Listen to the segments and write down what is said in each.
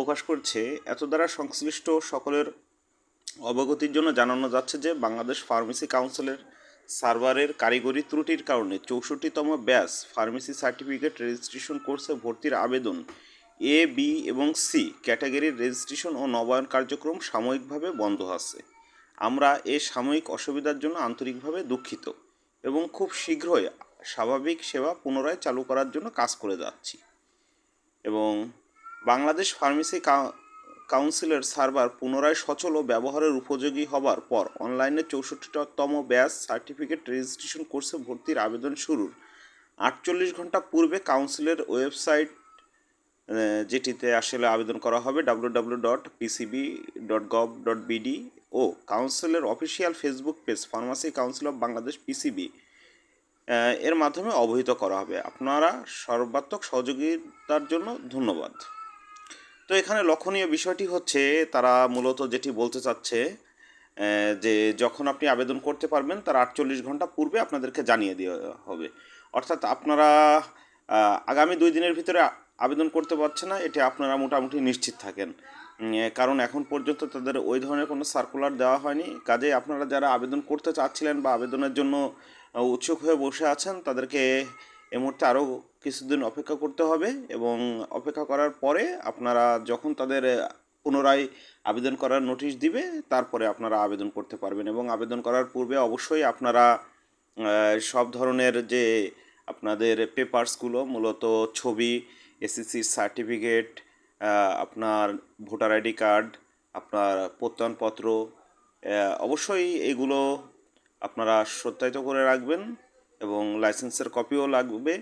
প্রকাশ করছে। এত দ্বারা সংশ্লিষ্ট সকলের অবগতির জন্য জানানো যাচ্ছে যে বাংলাদেশ ফার্মেসি কাউন্সিলের সার্ভারের কারিগরি ত্রুটির কারণে 64তম ব্যাচ ফার্মেসি সার্টিফিকেট রেজিস্ট্রেশন কোর্সে ভর্তির আবেদন এ, বি এবং সি ক্যাটাগরির রেজিস্ট্রেশন ও নবায়ন কার্যক্রম সাময়িকভাবে বন্ধ আছে। আমরা এই সাময়িক অসুবিধার জন্য আন্তরিকভাবে দুঃখিত এবং খুব শীঘ্রই স্বাভাবিক সেবা পুনরায় চালু করার জন্য কাজ করে যাচ্ছি। এবং বাংলাদেশ ফার্মেসি কাউন্সিলের সার্ভার পুনরায় সচল ও ব্যবহারের উপযোগী হবার পর অনলাইনে 64তম ব্যাচ সার্টিফিকেট রেজিস্ট্রেশন কোর্সে ভর্তির আবেদন শুরুর 48 ঘন্টা পূর্বে কাউন্সিলের ওয়েবসাইট যেটিতে আসলে আবেদন করা হবে www.pcb.gov.bd ও কাউন্সিলের official Facebook page pharmacy council of Bangladesh PCB এর মাধ্যমে অবহিত করা হবে। আপনারা সর্বাত্মক সহযোগিতার জন্য ধন্যবাদ। তো এখানে লক্ষণীয় বিষয়টি হচ্ছে তারা মূলত যেটি বলতে চাচ্ছে যে যখন আপনি আবেদন করতে পারবেন তার 48 ঘন্টা পূর্বে আপনাদেরকে জানিয়ে দেওয়া হবে। অর্থাৎ আপনারা আগামী 2 দিনের ভিতরে আবেদন করতে পারছে না, এটি আপনারা মোটামুটি নিশ্চিত থাকেন, কারণ এখন পর্যন্ত তাদের ওই ধরনের কোনো সার্কুলার দেওয়া হয়নি। কাজেই আপনারা যারা আবেদন করতে চাচ্ছিলেন বা আবেদনের জন্য উৎসুক হয়ে বসে আছেন তাদেরকে এই মুহূর্তে আরও কিছুদিন অপেক্ষা করতে হবে এবং অপেক্ষা করার পরে আপনারা যখন তাদের পুনরায় আবেদন করার নোটিশ দিবে তারপরে আপনারা আবেদন করতে পারবেন। এবং আবেদন করার পূর্বে অবশ্যই আপনারা সব ধরনের যে আপনাদের পেপারসগুলো মূলত ছবি, এসএসসির সার্টিফিকেট, আপনার ভোটার আইডি কার্ড, আপনার প্রত্যয়নপত্র, অবশ্যই এগুলো আপনারা সত্যায়িত করে রাখবেন এবং লাইসেন্সের কপিও লাগবে।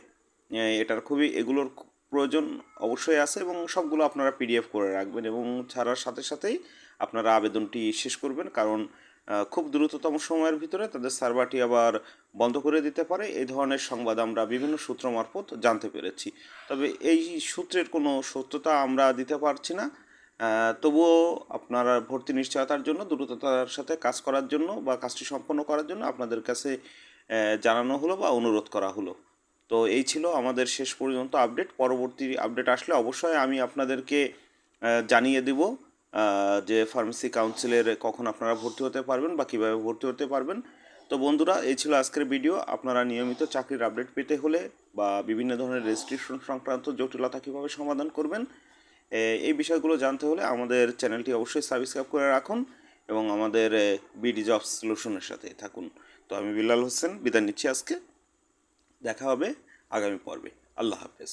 এটার এগুলোর প্রয়োজন অবশ্যই আছে এবং সবগুলো আপনারা পিডিএফ করে রাখবেন এবং ছাড়ার সাথে সাথেই আপনারা আবেদনটি শেষ করবেন, কারণ খুব দ্রুততম সময়ের ভিতরে তাদের সার্ভারটি আবার বন্ধ করে দিতে পারে। এই ধরনের সংবাদ আমরা বিভিন্ন সূত্র মারফত জানতে পেরেছি। তবে এই সূত্রের কোনো সত্যতা আমরা দিতে পারছি না। তবুও আপনারা ভর্তি নিশ্চয়তার জন্য দ্রুততার সাথে কাজ করার জন্য বা কাজটি সম্পন্ন করার জন্য আপনাদের কাছে জানানো হলো বা অনুরোধ করা হলো। তো এই ছিল আমাদের শেষ পর্যন্ত আপডেট। পরবর্তী আপডেট আসলে অবশ্যই আমি আপনাদেরকে জানিয়ে দেব যে ফার্মেসি কাউন্সিলের কখন আপনারা ভর্তি হতে পারবেন বা কীভাবে ভর্তি হতে পারবেন। তো বন্ধুরা, এই ছিল আজকের ভিডিও। আপনারা নিয়মিত চাকরির আপডেট পেতে হলে বা বিভিন্ন ধরনের রেজিস্ট্রেশন সংক্রান্ত জটিলতা কীভাবে সমাধান করবেন এই বিষয়গুলো জানতে হলে আমাদের চ্যানেলটি অবশ্যই সাবস্ক্রাইব করে রাখুন এবং আমাদের বিডি জব সলিউশনের সাথে থাকুন। তো আমি বিল্লাল হোসেন বিদায় নিচ্ছি আজকে। দেখা হবে আগামী পর্বে। আল্লাহ হাফেজ।